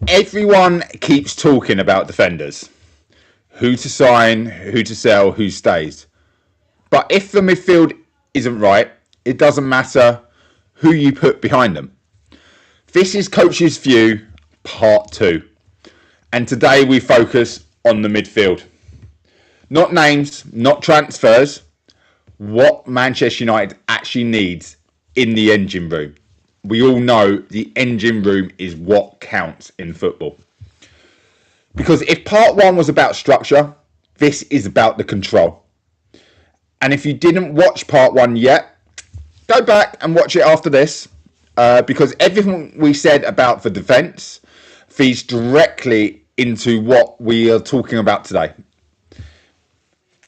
Everyone keeps talking about defenders. Who to sign, who to sell, who stays. But if the midfield isn't right, it doesn't matter who you put behind them. This is Coach's View, part 2. And today we focus on the midfield. Not names, not transfers. What Manchester United actually needs in the engine room. We all know the engine room is what counts in football. Because if part 1 was about structure, this is about the control. And if you didn't watch part 1 yet, go back and watch it after this. Because everything we said about the defence feeds directly into what we are talking about today.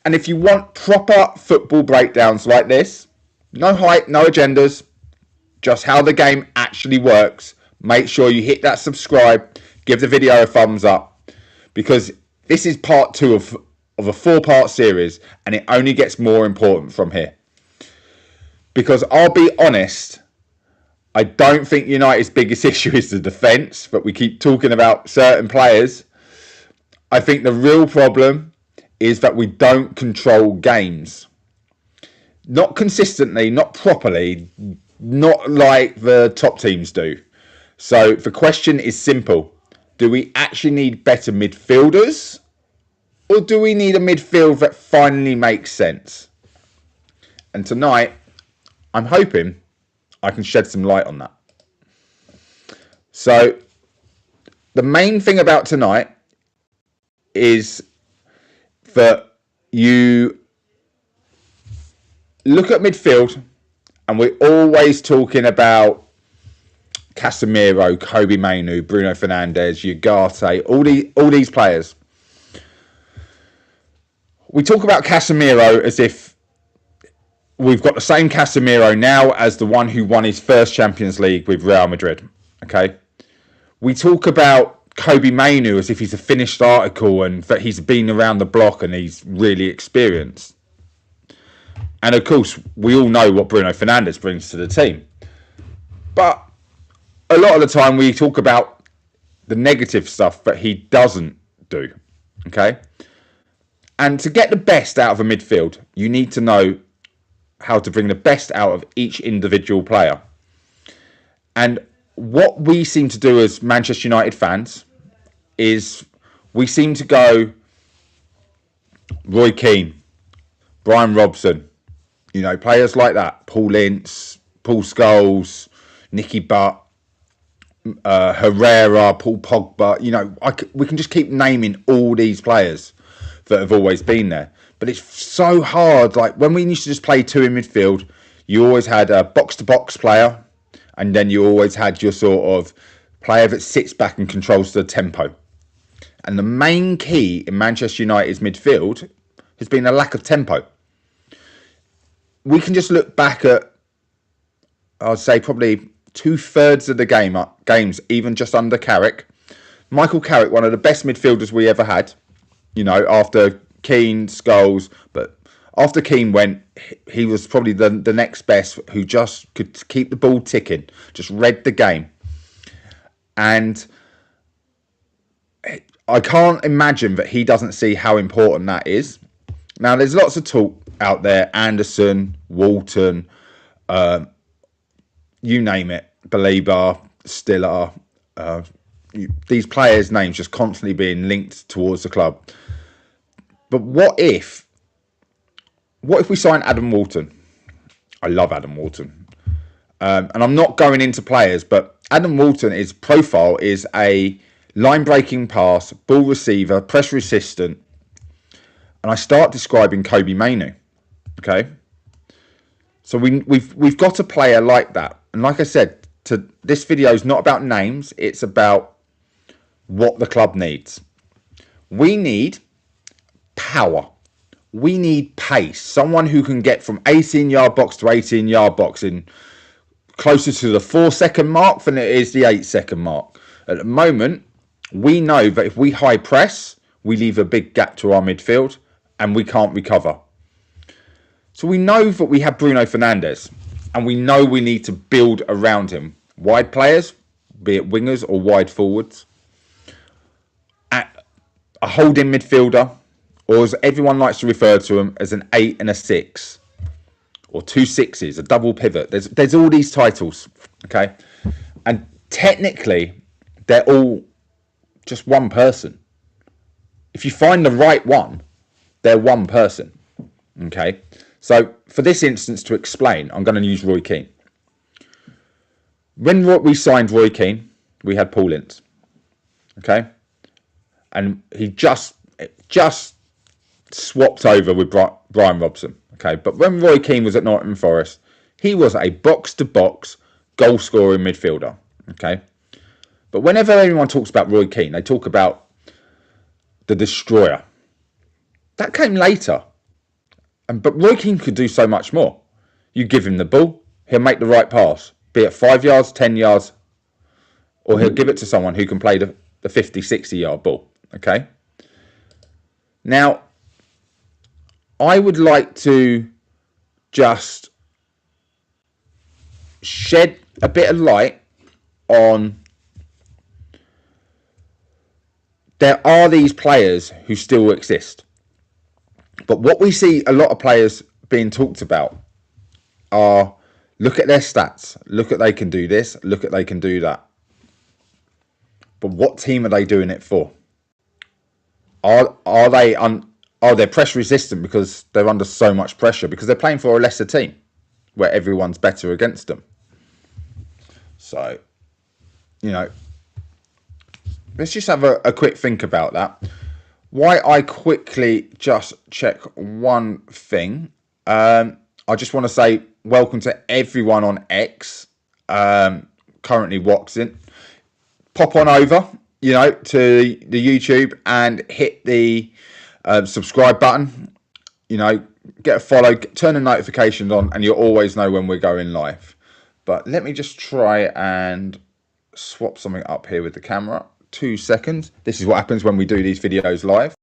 And if you want proper football breakdowns like this, no hype, no agendas, just how the game actually works, make sure you hit that subscribe, give the video a thumbs up, because this is part 2 of a 4-part series, and it only gets more important from here. Because I'll be honest, I don't think United's biggest issue is the defence, but we keep talking about certain players. I think the real problem is that we don't control games. Not consistently, not properly, not like the top teams do. So the question is simple. Do we actually need better midfielders? Or do we need a midfield that finally makes sense? And tonight, I'm hoping I can shed some light on that. So the main thing about tonight is that you look at midfield and we're always talking about Casemiro, Kobe Mainoo, Bruno Fernandes, Ugarte, all these players. We talk about Casemiro as if we've got the same Casemiro now as the one who won his first Champions League with Real Madrid. Okay, we talk about Kobe Mainoo as if he's a finished article and that he's been around the block and he's really experienced. And of course, we all know what Bruno Fernandes brings to the team. But a lot of the time we talk about the negative stuff that he doesn't do. Okay? And to get the best out of a midfield, you need to know how to bring the best out of each individual player. And what we seem to do as Manchester United fans is we seem to go Roy Keane, Brian Robson, players like that, Paul Ince, Paul Scholes, Nicky Butt, Herrera, Paul Pogba. We can just keep naming all these players that have always been there. But it's so hard. Like when we used to just play 2 in midfield, you always had a box-to-box player. And then you always had your sort of player that sits back and controls the tempo. And the main key in Manchester United's midfield has been a lack of tempo. We can just look back at, I'd say probably 2/3 of the games, even just under Carrick. Michael Carrick, one of the best midfielders we ever had, after Keane, Scholes, but after Keane went, he was probably the next best who just could keep the ball ticking, just read the game. And I can't imagine that he doesn't see how important that is. Now, there's lots of talk out there, Anderson, Walton, you name it, Belieber, Stiller, these players' names just constantly being linked towards the club. But what if we sign Adam Walton? I love Adam Walton. And I'm not going into players, but Adam Walton, his profile is a line-breaking pass, ball receiver, press resistant. And I start describing Kobe Mainoo. Okay? So we've got a player like that. And like I said, this video is not about names. It's about what the club needs. We need power. We need pace. Someone who can get from 18-yard box to 18-yard box in closer to the 4-second mark than it is the 8-second mark. At the moment, we know that if we high press, we leave a big gap to our midfield and we can't recover. So we know that we have Bruno Fernandes and we know we need to build around him. Wide players, be it wingers or wide forwards. a holding midfielder, or as everyone likes to refer to them, as an 8 and a 6, or 2 6s, a double pivot. There's all these titles, okay? And technically, they're all just one person. If you find the right one, they're one person, okay? So for this instance, to explain, I'm going to use Roy Keane. When we signed Roy Keane, we had Paul Ince, okay? And he just swapped over with Brian Robson, okay? But when Roy Keane was at Nottingham Forest, he was a box-to-box goal-scoring midfielder, okay? But whenever anyone talks about Roy Keane, they talk about the destroyer. That came later. But Roy Keane could do so much more. You give him the ball, he'll make the right pass, be it 5 yards, 10 yards, or he'll give it to someone who can play the 50, 60-yard ball, okay? Now, I would like to just shed a bit of light on, there are these players who still exist. But what we see a lot of players being talked about are, look at their stats, look at they can do this, look at they can do that. But what team are they doing it for? Are they pressure resistant because they're under so much pressure? Because they're playing for a lesser team where everyone's better against them. So, you know, let's just have a quick think about that. Why I quickly just check one thing. I just want to say welcome to everyone on X, currently watching. Pop on over, you know, to the YouTube and hit the subscribe button. You know, get a follow, turn the notifications on, and you'll always know when we're going live. But let me just try and swap something up here with the camera. 2 seconds. This is what happens when we do these videos live.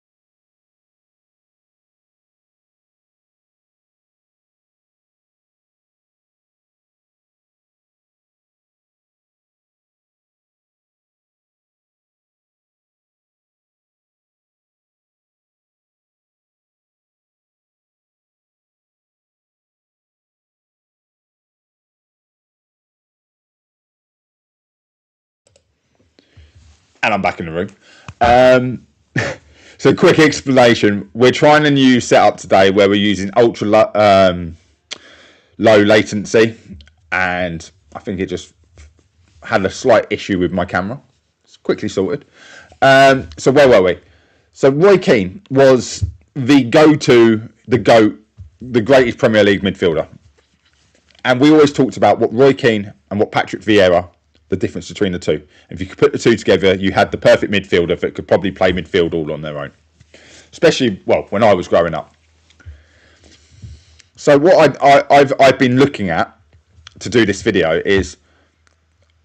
And I'm back in the room. So quick explanation. We're trying a new setup today where we're using ultra low latency. And I think it just had a slight issue with my camera. It's quickly sorted. So where were we? So Roy Keane was the go-to, the GOAT, the greatest Premier League midfielder. And we always talked about what Roy Keane and what Patrick Vieira, the difference between the two. And if you could put the two together, you had the perfect midfielder that could probably play midfield all on their own. Especially, well, when I was growing up. So what I've been looking at to do this video is,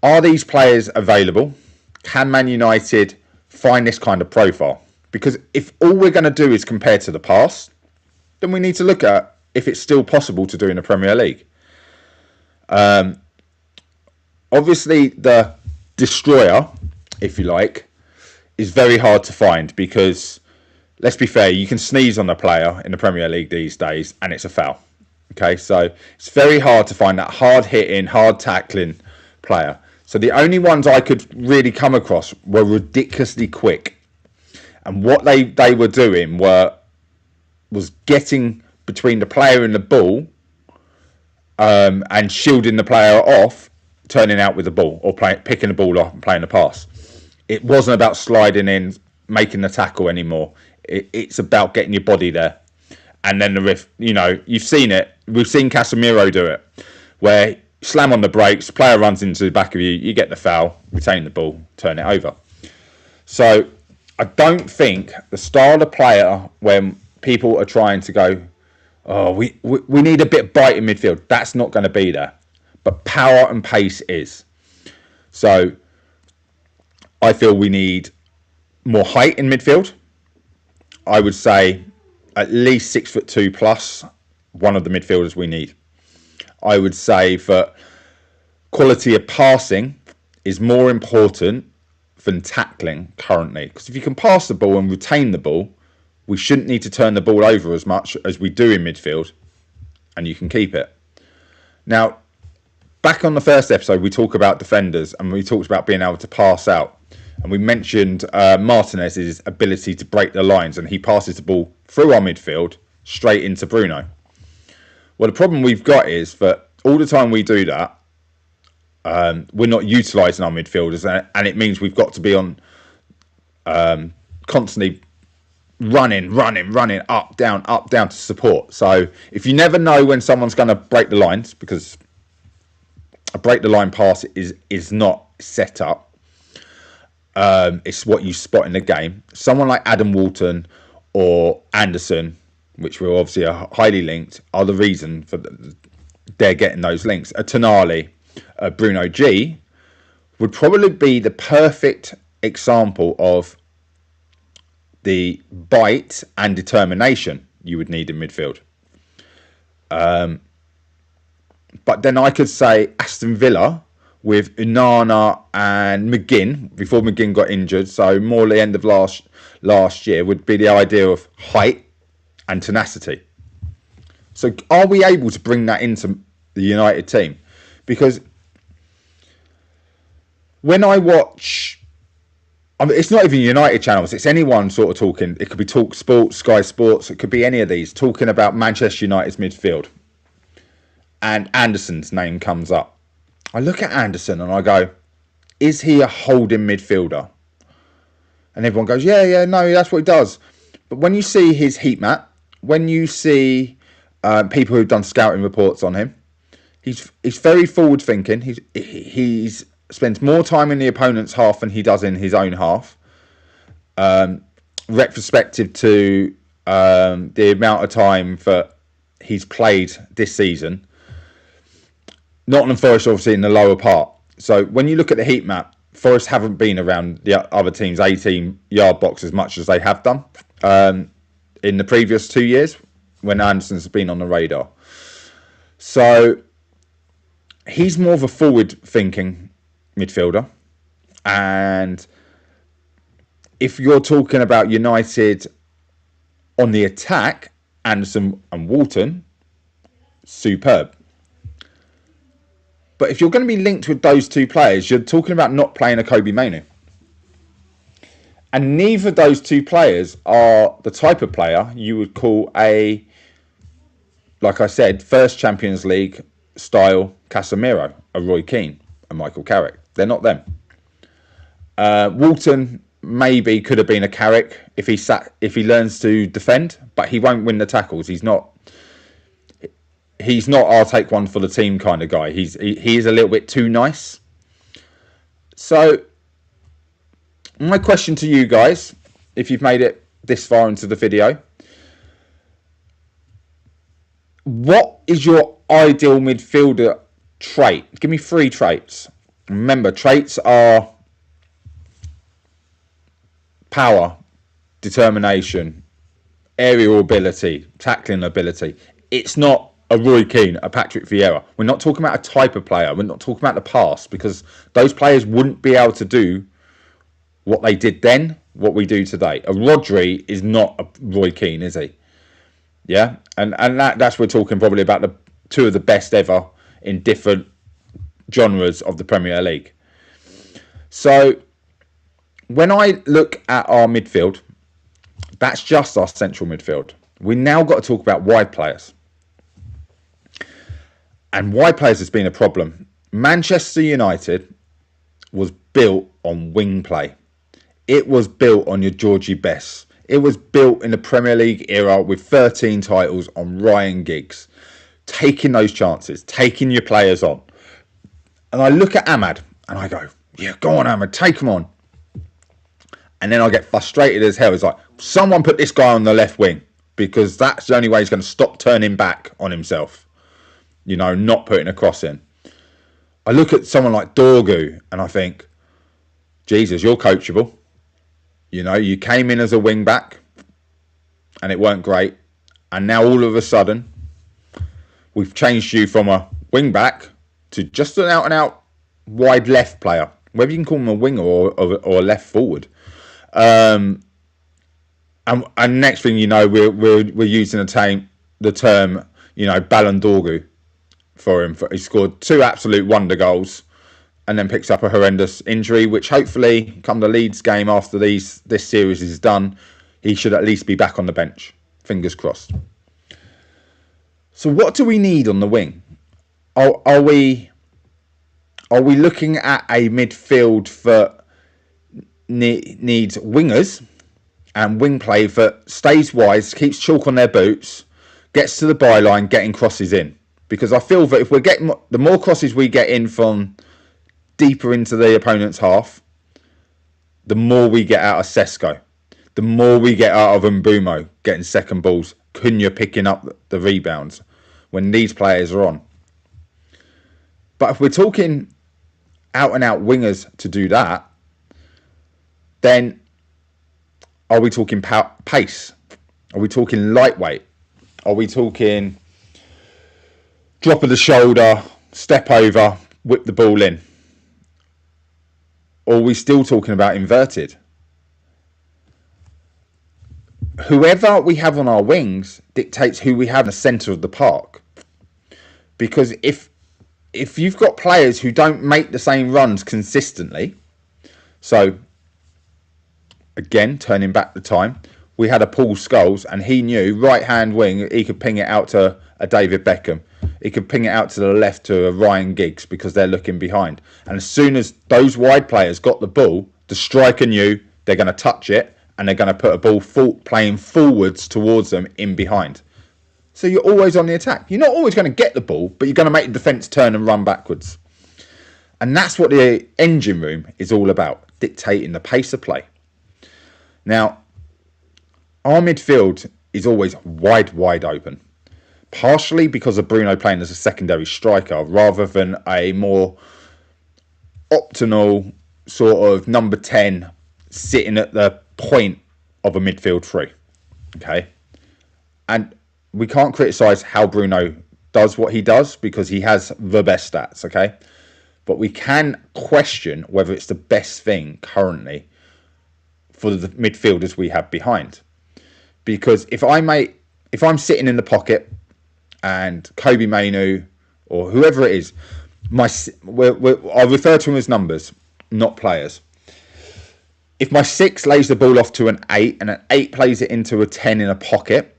are these players available? Can Man United find this kind of profile? Because if all we're going to do is compare to the past, then we need to look at if it's still possible to do in the Premier League. Obviously, the destroyer, if you like, is very hard to find because, let's be fair, you can sneeze on a player in the Premier League these days and it's a foul. Okay, so it's very hard to find that hard-hitting, hard-tackling player. So the only ones I could really come across were ridiculously quick. And what they were doing was getting between the player and the ball and shielding the player off, turning out with the ball, or picking the ball off and playing the pass. It wasn't about sliding in, making the tackle anymore. It's about getting your body there. And then you know, you've seen it. We've seen Casemiro do it, where slam on the brakes, player runs into the back of you, you get the foul, retain the ball, turn it over. So I don't think the style of player when people are trying to go, oh, we need a bit of bite in midfield, that's not going to be there. But power and pace is. So I feel we need more height in midfield. I would say at least 6'2" plus, one of the midfielders we need. I would say that quality of passing is more important than tackling currently. Because if you can pass the ball and retain the ball, we shouldn't need to turn the ball over as much as we do in midfield, and you can keep it. Now, back on the first episode, we talk about defenders, and we talked about being able to pass out. And we mentioned Martinez's ability to break the lines, and he passes the ball through our midfield straight into Bruno. Well, the problem we've got is that all the time we do that, we're not utilising our midfielders, and it means we've got to be on constantly running, up, down to support. So if you never know when someone's going to break the lines, because a break the line pass is not set up, it's what you spot in the game. Someone like Adam Walton or Anderson, which were obviously highly linked, are the reason for they're getting those links. A Tonali, Bruno G would probably be the perfect example of the bite and determination you would need in midfield. But then I could say Aston Villa with Unana and McGinn, before McGinn got injured, so more the end of last year, would be the idea of height and tenacity. So are we able to bring that into the United team? Because when I watch, it's not even United channels, it's anyone sort of talking. It could be Talk Sports, Sky Sports, it could be any of these, talking about Manchester United's midfield. And Anderson's name comes up. I look at Anderson and I go, is he a holding midfielder? And everyone goes, yeah, no, that's what he does. But when you see his heat map, when you see people who've done scouting reports on him, he's very forward thinking. He's spends more time in the opponent's half than he does in his own half. Retrospective to the amount of time that he's played this season, Nottingham Forest obviously in the lower part. So when you look at the heat map, Forest haven't been around the other team's 18-yard box as much as they have done in the previous 2 years when Anderson's been on the radar. So he's more of a forward-thinking midfielder. And if you're talking about United on the attack, Anderson and Walton, superb. But if you're going to be linked with those two players, you're talking about not playing a Kobe Mainoo. And neither of those two players are the type of player you would call a, like I said, first Champions League style Casemiro, a Roy Keane, a Michael Carrick. They're not them. Walton maybe could have been a Carrick if he learns to defend, but he won't win the tackles. He's not I'll take one for the team kind of guy. He is a little bit too nice. So my question to you guys, if you've made it this far into the video, what is your ideal midfielder trait? Give me 3 traits. Remember, traits are power, determination, aerial ability, tackling ability. It's not a Roy Keane, a Patrick Vieira. We're not talking about a type of player. We're not talking about the past, because those players wouldn't be able to do what they did then, what we do today. A Rodri is not a Roy Keane, is he? Yeah, and that's we're talking probably about the 2 of the best ever in different genres of the Premier League. So when I look at our midfield, that's just our central midfield. We now got to talk about wide players. And wide players has been a problem. Manchester United was built on wing play. It was built on your Georgie Best. It was built in the Premier League era with 13 titles on Ryan Giggs. Taking those chances, taking your players on. And I look at Ahmad and I go, yeah, go on, Ahmad, take him on. And then I get frustrated as hell. It's like, someone put this guy on the left wing, because that's the only way he's going to stop turning back on himself. You know, not putting a cross in. I look at someone like Dorgu and I think, Jesus, you're coachable. You know, you came in as a wing back and it weren't great. And now all of a sudden, we've changed you from a wing back to just an out and out wide left player. whether you can call him a winger or a left forward. And next thing you know, we're using the term Ballon d'Or for him. He scored 2 absolute wonder goals, and then picks up a horrendous injury, which hopefully, come the Leeds game after this series is done, he should at least be back on the bench. Fingers crossed. So what do we need on the wing? Are we looking at a midfield that needs wingers and wing play that stays wise, keeps chalk on their boots, gets to the byline, getting crosses in? Because I feel that if we're getting the more crosses we get in from deeper into the opponent's half, the more we get out of Sesko, the more we get out of Mbumo getting second balls, Cunha picking up the rebounds when these players are on. But if we're talking out and out wingers to do that, then are we talking pace? Are we talking lightweight? Are we talking drop of the shoulder, step over, whip the ball in? Or are we still talking about inverted? Whoever we have on our wings dictates who we have in the centre of the park. Because if you've got players who don't make the same runs consistently, so again, turning back the time, we had a Paul Scholes and he knew right-hand wing, he could ping it out to a David Beckham. He could ping it out to the left to a Ryan Giggs because they're looking behind. And as soon as those wide players got the ball, the striker knew they're going to touch it and they're going to put a ball playing forwards towards them in behind. So you're always on the attack. You're not always going to get the ball, but you're going to make the defence turn and run backwards. And that's what the engine room is all about, dictating the pace of play. Now, our midfield is always wide open. Partially because of Bruno playing as a secondary striker rather than a more optimal sort of number 10 sitting at the point of a midfield 3. Okay. And we can't criticise how Bruno does what he does because he has the best stats. Okay. But we can question whether it's the best thing currently for the midfielders we have behind. Because if I'm sitting in the pocket and Kobe Mainoo or whoever it is, I'll refer to them as numbers, not players. If my 6 lays the ball off to an 8 and an 8 plays it into a 10 in a pocket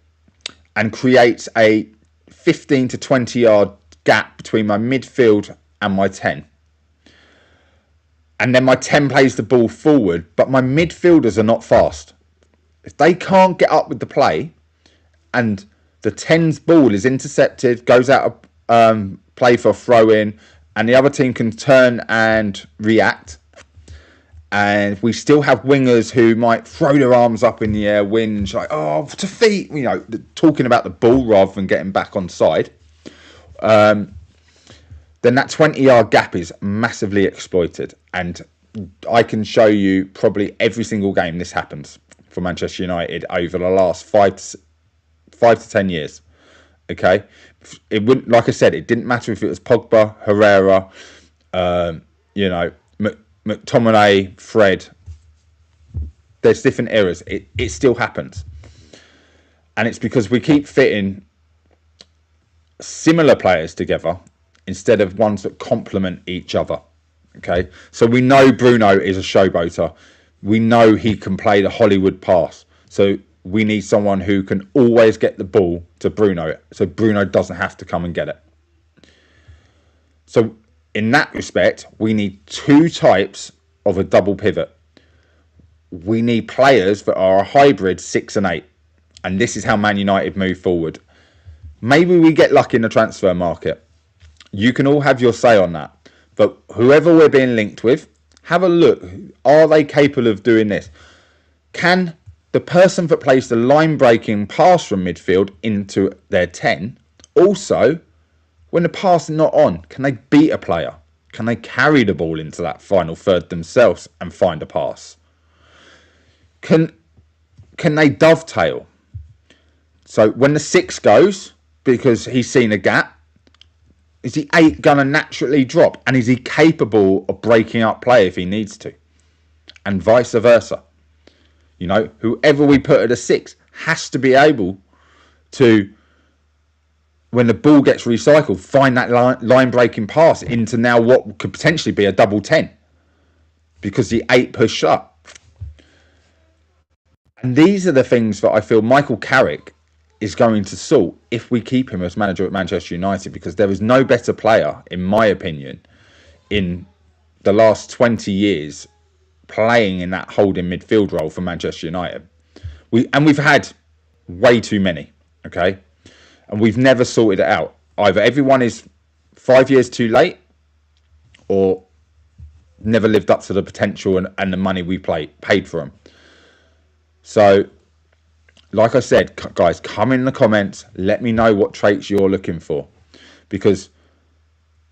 and creates a 15 to 20 yard gap between my midfield and my 10, and then my 10 plays the ball forward, but my midfielders are not fast. If they can't get up with the play and the 10's ball is intercepted, goes out of play for a throw-in, and the other team can turn and react, and we still have wingers who might throw their arms up in the air, whinge, like, oh, to feet, talking about the ball rather than getting back on side, then that 20-yard gap is massively exploited. And I can show you probably every single game this happens for Manchester United over the last 5 to 10 years. Okay, it wouldn't, like I said, it didn't matter if it was Pogba, Herrera, McTominay, Fred. There's different eras. It still happens, and it's because we keep fitting similar players together instead of ones that complement each other. Okay, so we know Bruno is a showboater. We know he can play the Hollywood pass. So we need someone who can always get the ball to Bruno, so Bruno doesn't have to come and get it. So in that respect, we need 2 types of a double pivot. We need players that are a hybrid 6 and 8. And this is how Man United move forward. Maybe we get lucky in the transfer market. You can all have your say on that. But whoever we're being linked with, have a look. Are they capable of doing this? Can the person that plays the line-breaking pass from midfield into their 10, also, when the pass is not on, can they beat a player? Can they carry the ball into that final third themselves and find a pass? Can they dovetail? So when the 6 goes, because he's seen a gap, Is the 8 going to naturally drop? And is he capable of breaking up play if he needs to? And vice versa. You know, whoever we put at a 6 has to be able to, when the ball gets recycled, find that line-breaking pass into now what could potentially be a double 10. Because the 8 pushed up. And these are the things that I feel Michael Carrick is going to sort if we keep him as manager at Manchester United, because there is no better player, in my opinion, in the last 20 years playing in that holding midfield role for Manchester United. We've had way too many, okay? And we've never sorted it out. Either everyone is 5 years too late or never lived up to the potential and the money we paid for them. So, like I said, guys, come in the comments. Let me know what traits you're looking for. Because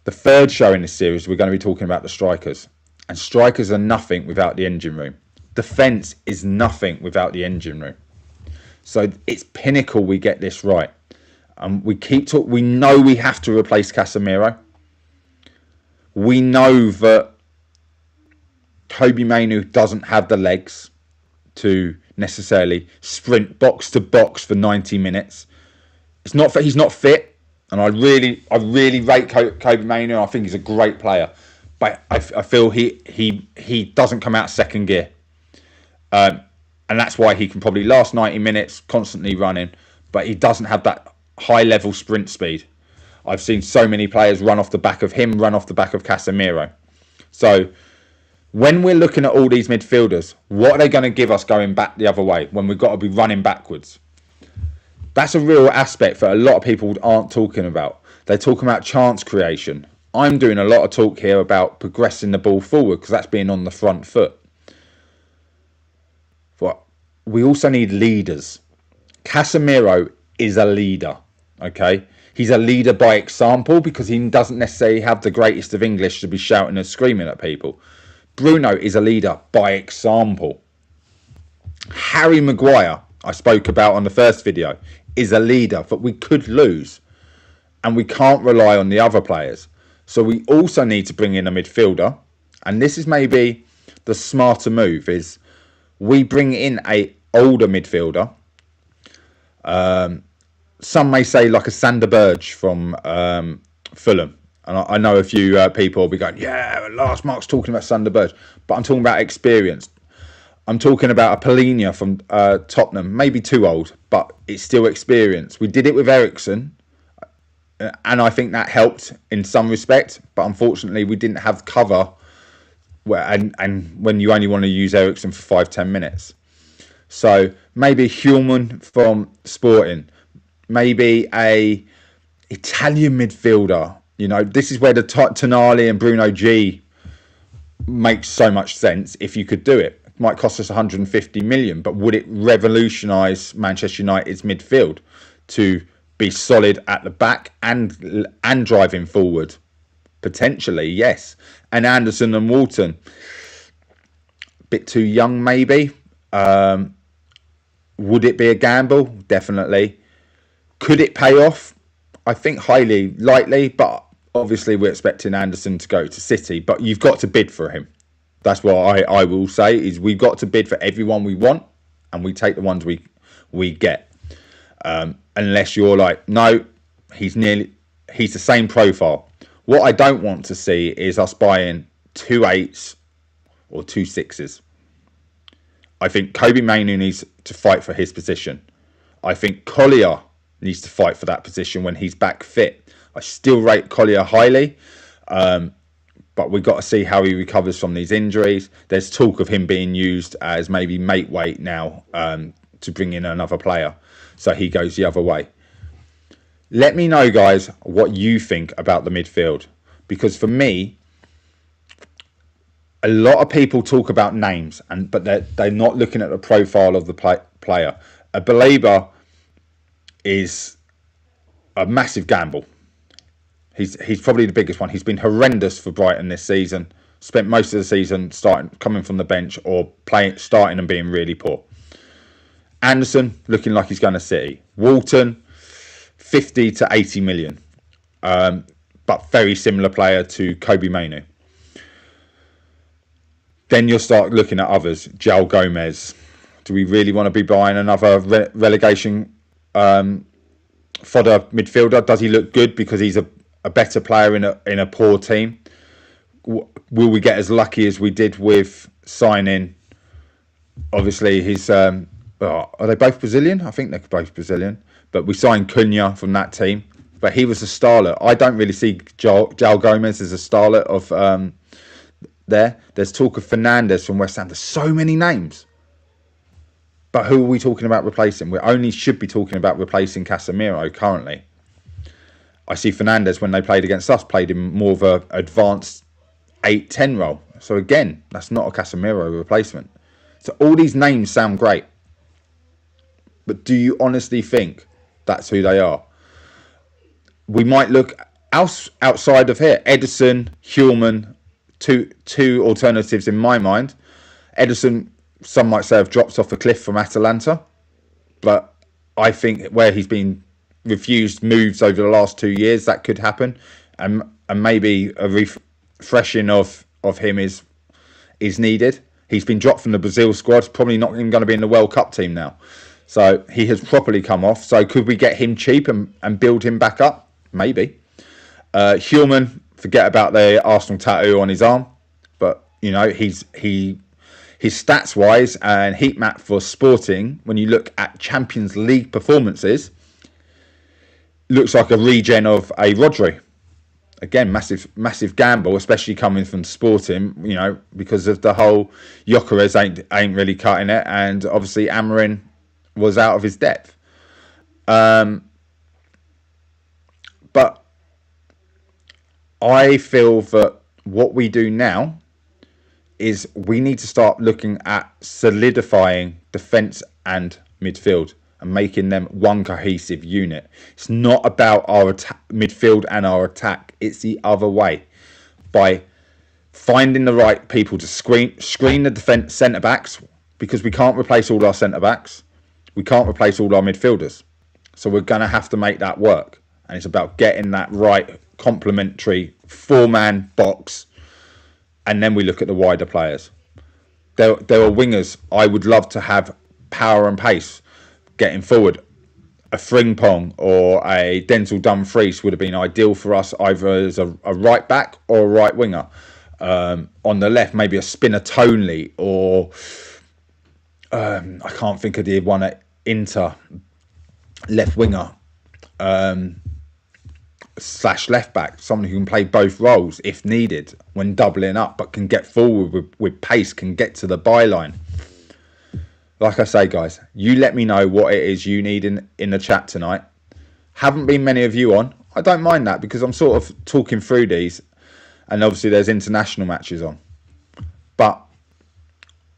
the third show in this series, we're going to be talking about the strikers. And strikers are nothing without the engine room. Defence is nothing without the engine room. So, it's pinnacle we get this right. We keep talking. We know we have to replace Casemiro. We know that Mainoo doesn't have the legs to necessarily sprint box to box for 90 minutes. He's not fit, and I really rate Mainoo. I think he's a great player, but I feel he doesn't come out second gear, and that's why he can probably last 90 minutes constantly running, but he doesn't have that high level sprint speed. I've seen so many players run off the back of him, run off the back of Casemiro. So when we're looking at all these midfielders, what are they going to give us going back the other way when we've got to be running backwards? That's a real aspect that a lot of people aren't talking about. They're talking about chance creation. I'm doing a lot of talk here about progressing the ball forward because that's being on the front foot. But we also need leaders. Casemiro is a leader, okay? He's a leader by example because he doesn't necessarily have the greatest of English to be shouting and screaming at people. Bruno is a leader by example. Harry Maguire, I spoke about on the first video, is a leader that we could lose. And we can't rely on the other players. So we also need to bring in a midfielder. And this is maybe the smarter move, is we bring in a older midfielder. Some may say like a Sander Berge from Fulham. And I know a few people will be going, yeah, last Mark's talking about Sander Berge. But I'm talking about experience. I'm talking about a Polina from Tottenham. Maybe too old, but it's still experience. We did it with Ericsson. And I think that helped in some respect. But unfortunately, we didn't have cover. And when you only want to use Ericsson for 5-10 minutes. So maybe Human from Sporting. Maybe a Italian midfielder. You know, this is where the Tonali and Bruno G makes so much sense if you could do it. It might cost us 150 million, but would it revolutionise Manchester United's midfield to be solid at the back and driving forward? Potentially, yes. And Anderson and Walton, a bit too young maybe. Would it be a gamble? Definitely. Could it pay off? I think highly likely, but obviously we're expecting Anderson to go to City, but you've got to bid for him. That's what I will say, is we've got to bid for everyone we want, and we take the ones we get. Unless you're like, no, he's the same profile. What I don't want to see is us buying 2 8s or 2 6s. I think Mainoo needs to fight for his position. I think Collier needs to fight for that position when he's back fit. I still rate Collier highly, but we've got to see how he recovers from these injuries. There's talk of him being used as maybe mate weight now to bring in another player, so he goes the other way. Let me know, guys, what you think about the midfield, because for me, a lot of people talk about names, but they're not looking at the profile of the player. A Baleba is a massive gamble. He's probably the biggest one. He's been horrendous for Brighton this season. Spent most of the season coming from the bench or starting and being really poor. Anderson looking like he's going to City. Walton, 50 to 80 million. but very similar player to Kobe Mainoo. Then you'll start looking at others. João Gomez. Do we really want to be buying another relegation fodder midfielder? Does he look good because he's a better player in a poor team? Will we get as lucky as we did with signing? Obviously, his are they both Brazilian? I think they're both Brazilian. But we signed Cunha from that team. But he was a starlet. I don't really see João Gomez as a starlet of there. There's talk of Fernandes from West Ham. There's so many names. But who are we talking about replacing? We only should be talking about replacing Casemiro currently. I see Fernandes, when they played against us, played in more of an advanced 8-10 role. So again, that's not a Casemiro replacement. So all these names sound great. But do you honestly think that's who they are? We might look outside of here. Ederson, Hillman, two alternatives in my mind. Ederson, some might say, have dropped off a cliff from Atalanta. But I think where he's been refused moves over the last 2 years, that could happen. And maybe a refreshing of him is needed. He's been dropped from the Brazil squad. Probably not even going to be in the World Cup team now. So he has properly come off. So could we get him cheap and build him back up? Maybe. Hillman, forget about the Arsenal tattoo on his arm. But, you know, his stats wise and heat map for Sporting, when you look at Champions League performances, looks like a regen of a Rodri. Again, massive gamble, especially coming from Sporting, you know, because of the whole Gyökeres ain't really cutting it, and obviously Amorim was out of his depth. But I feel that what we do now is we need to start looking at solidifying defence and midfield and making them one cohesive unit. It's not about our midfield and our attack. It's the other way. By finding the right people to screen the defence centre-backs, because we can't replace all our centre-backs. We can't replace all our midfielders. So we're going to have to make that work. And it's about getting that right complementary 4-man box. And then we look at the wider players. There are wingers I would love to have power and pace getting forward. A Frimpong or a Denzel Dumfries would have been ideal for us, either as a right back or a right winger. On the left, maybe a Spinatone or I can't think of the one at Inter, left winger / left back, someone who can play both roles if needed when doubling up, but can get forward with pace, can get to the byline. Like I say, guys, you let me know what it is you need in the chat tonight. Haven't been many of you on. I don't mind that because I'm sort of talking through these, and obviously there's international matches on. But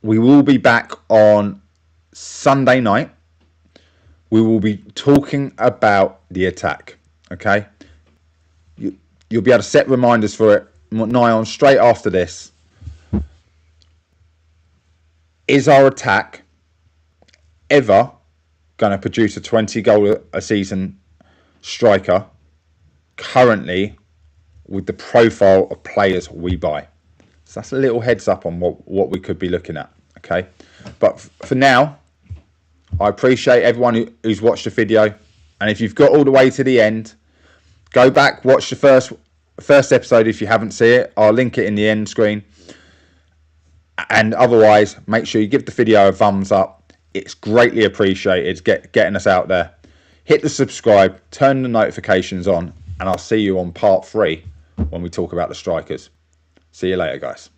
we will be back on Sunday night. We will be talking about the attack, okay? You'll be able to set reminders for it nigh on straight after this. Is our attack ever going to produce a 20 goal a season striker currently with the profile of players we buy? So that's a little heads up on what we could be looking at, okay? But for now, I appreciate everyone who's watched the video. And if you've got all the way to the end, go back, watch the first episode if you haven't seen it. I'll link it in the end screen. And otherwise, make sure you give the video a thumbs up. It's greatly appreciated getting us out there. Hit the subscribe, turn the notifications on, and I'll see you on part 3 when we talk about the strikers. See you later, guys.